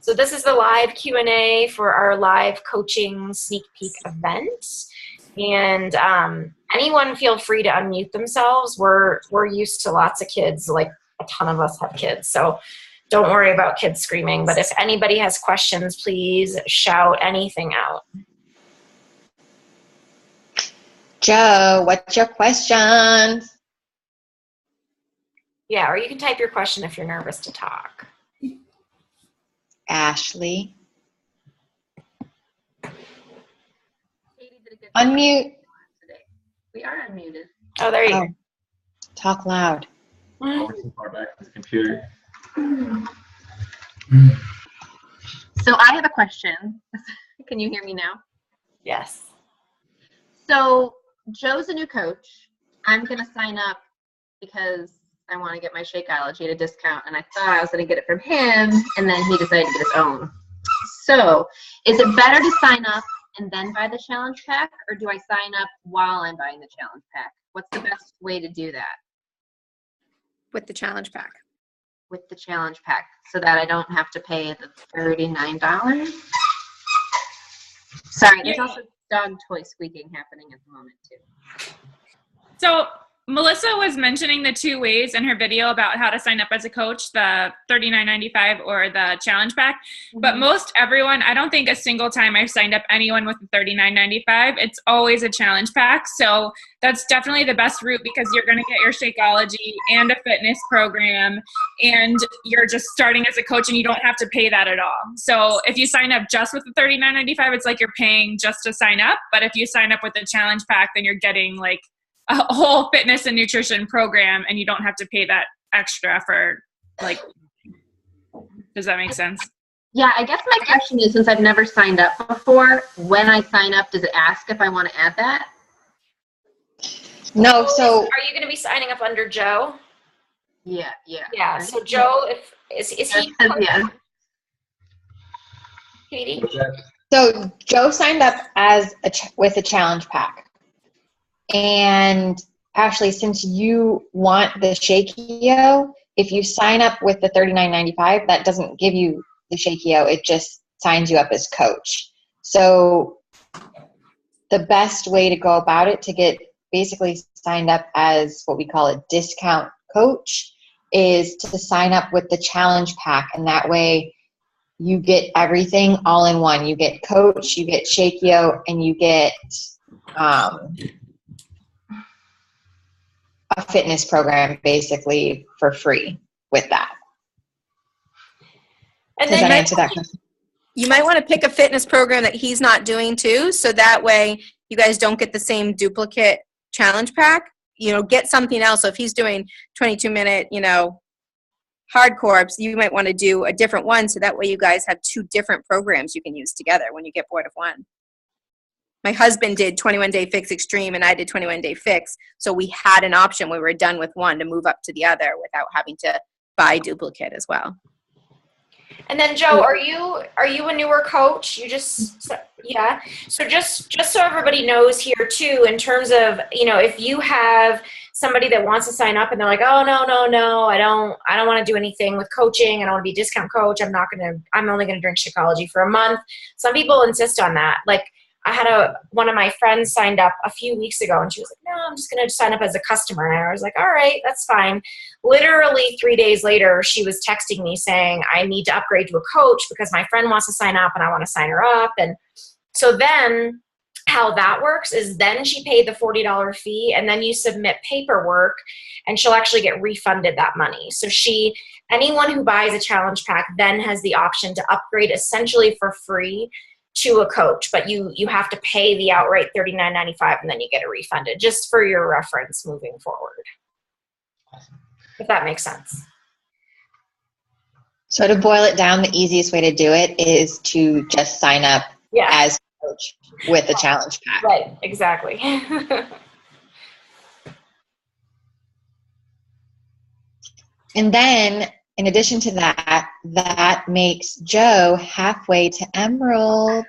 So this is the live Q&A for our live coaching sneak peek event. And anyone feel free to unmute themselves. We're used to lots of kids, like a ton of us have kids. So don't worry about kids screaming. But if anybody has questions, please shout anything out. Joe, what's your question? Yeah, or you can type your question if you're nervous to talk. Ashley. Unmute. We are unmuted. Oh, there you go. Talk loud. Oh, we're too far back from the computer. So I have a question. Can you hear me now? Yes. So Joe's a new coach. I'm going to sign up because I want to get my Shakeology at a discount, and I thought I was going to get it from him, and then he decided to get his own. So is it better to sign up and then buy the challenge pack, or do I sign up while I'm buying the challenge pack? What's the best way to do that? With the challenge pack. With the challenge pack, so that I don't have to pay the $39. Sorry, there's also dog toy squeaking happening at the moment too. So Melissa was mentioning the two ways in her video about how to sign up as a coach, the $39.95 or the challenge pack. But most everyone, I don't think a single time I've signed up anyone with the $39.95. It's always a challenge pack. So that's definitely the best route because you're going to get your Shakeology and a fitness program, and you're just starting as a coach and you don't have to pay that at all. So if you sign up just with the $39.95, it's like you're paying just to sign up. But if you sign up with the challenge pack, then you're getting like a whole fitness and nutrition program, and you don't have to pay that extra for, like, does that make sense? Yeah, I guess my question is, since I've never signed up before, when I sign up, does it ask if I want to add that? No, so are you going to be signing up under Joe? Yeah. Yeah, so Joe, is he? Yeah. Katie? So Joe signed up as with a challenge pack. And Ashley, since you want the Shakio, if you sign up with the $39.95, that doesn't give you the Shakio. It just signs you up as coach. So the best way to go about it to get basically signed up as what we call a discount coach is to sign up with the challenge pack. And that way you get everything all in one. You get coach, you get Shakio, and you get a fitness program basically for free with that. And Does then that answer that question? You might want to pick a fitness program that he's not doing too, so that way you guys don't get the same duplicate challenge pack. You know, get something else. So if he's doing 22-minute, hardcore, you might want to do a different one, so that way you guys have two different programs you can use together when you get bored of one. My husband did 21-Day Fix Extreme, and I did 21-Day Fix. So we had an option when we were done with one to move up to the other without having to buy duplicate as well. And then Joe, are you a newer coach? Yeah. So just so everybody knows here too, in terms of, if you have somebody that wants to sign up and they're like, oh, no, I don't want to do anything with coaching. I don't want to be a discount coach. I'm only going to drink Shakeology for a month. Some people insist on that. Like, I had one of my friends signed up a few weeks ago, and she was like, no, I'm just going to sign up as a customer. And I was like, all right, that's fine. Literally 3 days later, she was texting me saying, I need to upgrade to a coach because my friend wants to sign up and I want to sign her up. And so then how that works is then she paid the $40 fee, and then you submit paperwork and she'll actually get refunded that money. So anyone who buys a challenge pack then has the option to upgrade essentially for free to a coach, but you have to pay the outright $39.95 and then you get it refunded, just for your reference moving forward. Awesome. If that makes sense. So to boil it down, the easiest way to do it is to just sign up as coach with the challenge pack. Right, exactly. And then in addition to that, that makes Joe halfway to Emerald.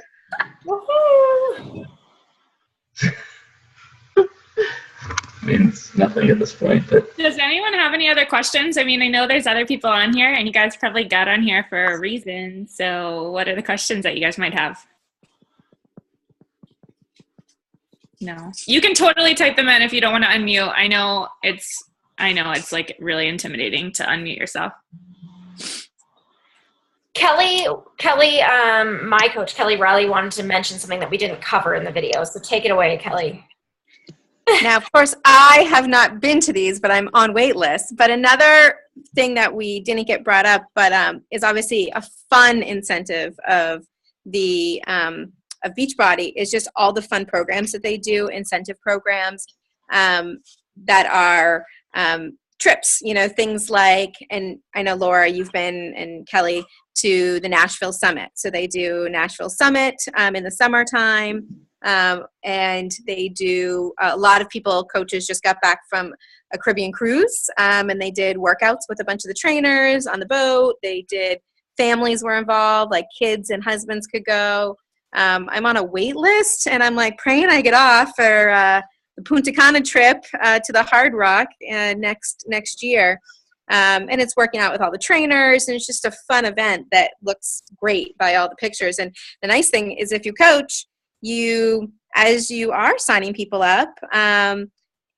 means nothing at this point. But Does anyone have any other questions? I mean, I know there's other people on here, and you guys probably got on here for a reason. So what are the questions that you guys might have? No. You can totally type them in if you don't want to unmute. I know it's like really intimidating to unmute yourself. Kelly, my coach, Kelly Riley, wanted to mention something that we didn't cover in the video. So take it away, Kelly. Now, of course, I have not been to these, but I'm on wait list. But another thing that we didn't get brought up, but is obviously a fun incentive of the of Beachbody is just all the fun programs that they do, incentive programs that are trips, things like, and I know Laura, you've been, and Kelly, to the Nashville Summit. So they do Nashville Summit in the summertime. And they do, a lot of coaches just got back from a Caribbean cruise, and they did workouts with a bunch of the trainers on the boat. They did, families were involved, like kids and husbands could go. I'm on a wait list, and I'm like praying I get off for the Punta Cana trip to the Hard Rock next year. And it's working out with all the trainers, and it's just a fun event that looks great by all the pictures. And the nice thing is if you coach, as you are signing people up,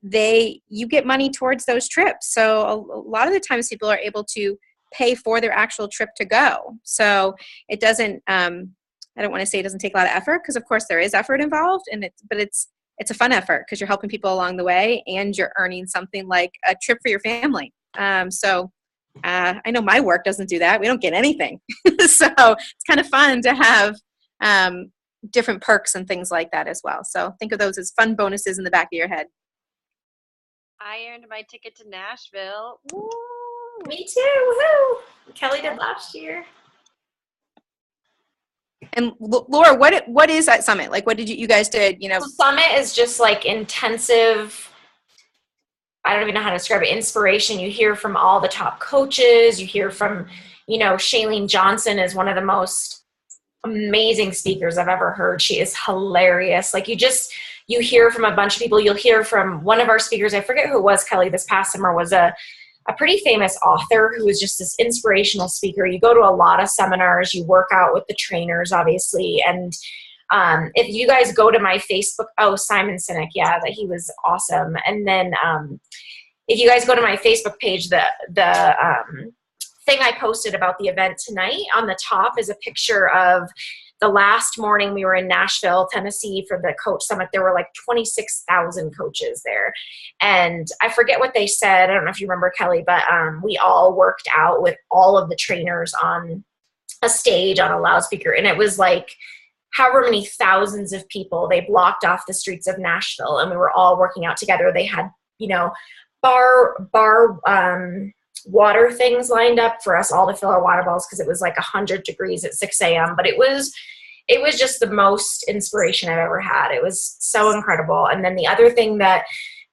you get money towards those trips. So a lot of the times people are able to pay for their actual trip to go. So it doesn't, I don't want to say it doesn't take a lot of effort, because of course there is effort involved, but it's a fun effort because you're helping people along the way and you're earning something like a trip for your family. So I know my work doesn't do that. We don't get anything. So it's kind of fun to have different perks and things like that as well. So think of those as fun bonuses in the back of your head. I earned my ticket to Nashville. Woo! Me too. Woohoo! Kelly did last year. And Laura, what is that summit? Like, what did you guys did? The summit is just like intensive. I don't even know how to describe it. Inspiration. You hear from all the top coaches. You hear from, Shailene Johnson is one of the most amazing speakers I've ever heard. She is hilarious. Like you hear from a bunch of people. You'll hear from one of our speakers. I forget who it was, Kelly, this past summer, was a pretty famous author who was just this inspirational speaker. You go to a lot of seminars, you work out with the trainers, obviously. And if you guys go to my Facebook, Simon Sinek, yeah, that he was awesome. And then if you guys go to my Facebook page, the thing I posted about the event tonight, on the top is a picture of the last morning we were in Nashville, Tennessee for the coach summit. There were like 26,000 coaches there. And I forget what they said. I don't know if you remember, Kelly, but we all worked out with all of the trainers on a stage on a loudspeaker. And it was like however many thousands of people. They blocked off the streets of Nashville and we were all working out together. They had, bar water things lined up for us all to fill our water bottles because it was like 100 degrees at 6 a.m. But it was just the most inspiration I've ever had. It was so incredible. And then the other thing that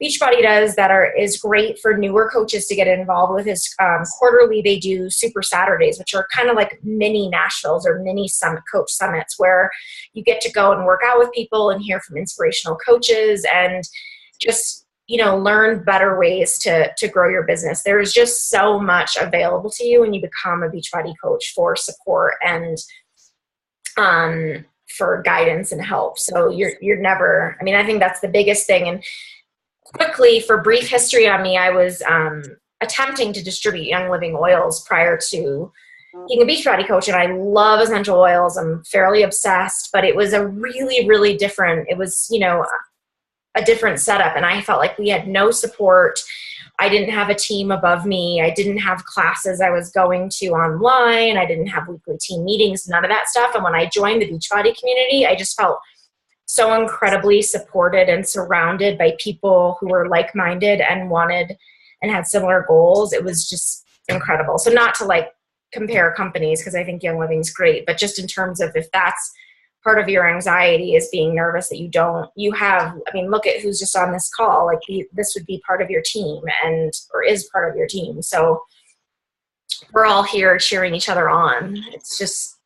Beachbody does that is great for newer coaches to get involved with is quarterly they do Super Saturdays, which are kind of like mini Nashvilles or mini coach summits where you get to go and work out with people and hear from inspirational coaches and just learn better ways to grow your business. There's just so much available to you when you become a Beachbody coach for support and for guidance and help. So you're never, I think that's the biggest thing. And quickly, for brief history on me, I was attempting to distribute Young Living oils prior to being a Beachbody coach, and I love essential oils. I'm fairly obsessed, but it was a really, really different, it was, a different setup. And I felt like we had no support. I didn't have a team above me. I didn't have classes I was going to online. I didn't have weekly team meetings, none of that stuff. And when I joined the Beachbody community, I just felt so incredibly supported and surrounded by people who were like-minded and wanted and had similar goals. It was just incredible. So not to like compare companies, because I think Young Living's great, but just in terms of if that's part of your anxiety is being nervous that look at who's just on this call. Like this would be part of your team or is part of your team. So we're all here cheering each other on. It's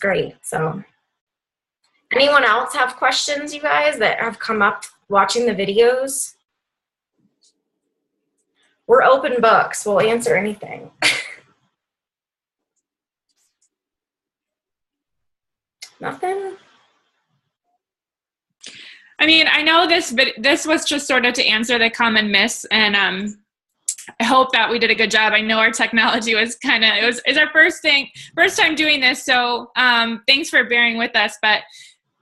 great. So anyone else have questions, you guys, that have come up watching the videos? We're open books. We'll answer anything. Nothing? I mean, I know this was just sort of to answer the common myths, and I hope that we did a good job. I know our technology was it's our first time doing this, so thanks for bearing with us. But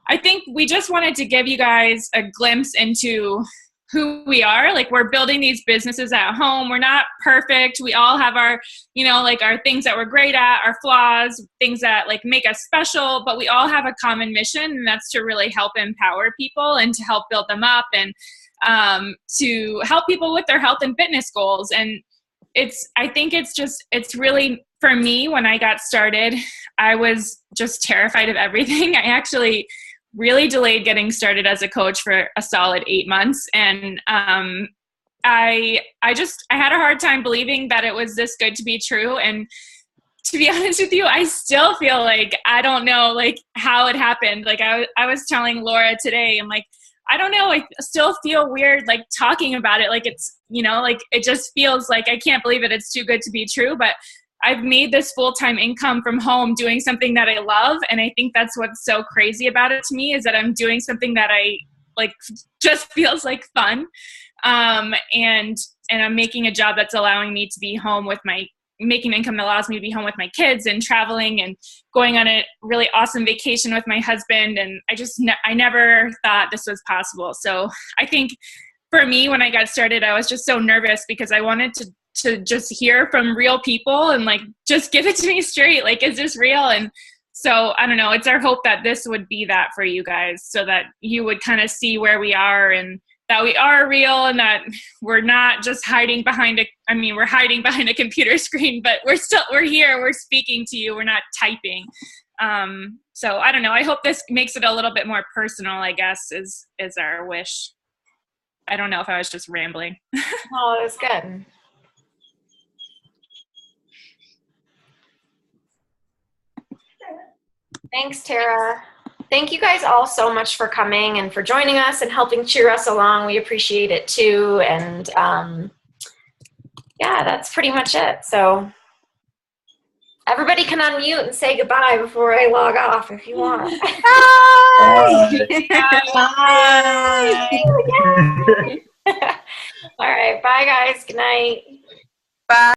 I think we just wanted to give you guys a glimpse into who we are. Like, we're building these businesses at home. We're not perfect. We all have our, like our things that we're great at, our flaws, things that like make us special, but we all have a common mission, and that's to really help empower people and to help build them up, and to help people with their health and fitness goals. And I think it's really, for me, when I got started, I was just terrified of everything. I actually really delayed getting started as a coach for a solid 8 months. And I had a hard time believing that it was this good to be true. And to be honest with you, I still feel like I don't know like how it happened. Like I was telling Laura today, I'm like, I don't know, I still feel weird like talking about it. Like it's, like it just feels like I can't believe it. It's too good to be true. But I've made this full-time income from home doing something that I love. And I think that's what's so crazy about it to me, is that I'm doing something that I like, just feels like fun. And I'm making a job that's allowing me to be home with making income that allows me to be home with my kids and traveling and going on a really awesome vacation with my husband. And I never thought this was possible. So I think for me, when I got started, I was just so nervous because I wanted to just hear from real people and like, just give it to me straight. Like, is this real? And so I don't know, it's our hope that this would be that for you guys, so that you would kind of see where we are and that we are real, and that we're not just hiding behind we're hiding behind a computer screen, but we're here, we're speaking to you, we're not typing. So I don't know, I hope this makes it a little bit more personal, I guess, is our wish. I don't know if I was just rambling. Oh, it was good. Thanks, Tara. Thank you guys all so much for coming and for joining us and helping cheer us along. We appreciate it too. And yeah, that's pretty much it. So everybody can unmute and say goodbye before I log off if you want. Bye. All right. Bye, guys. Good night. Bye.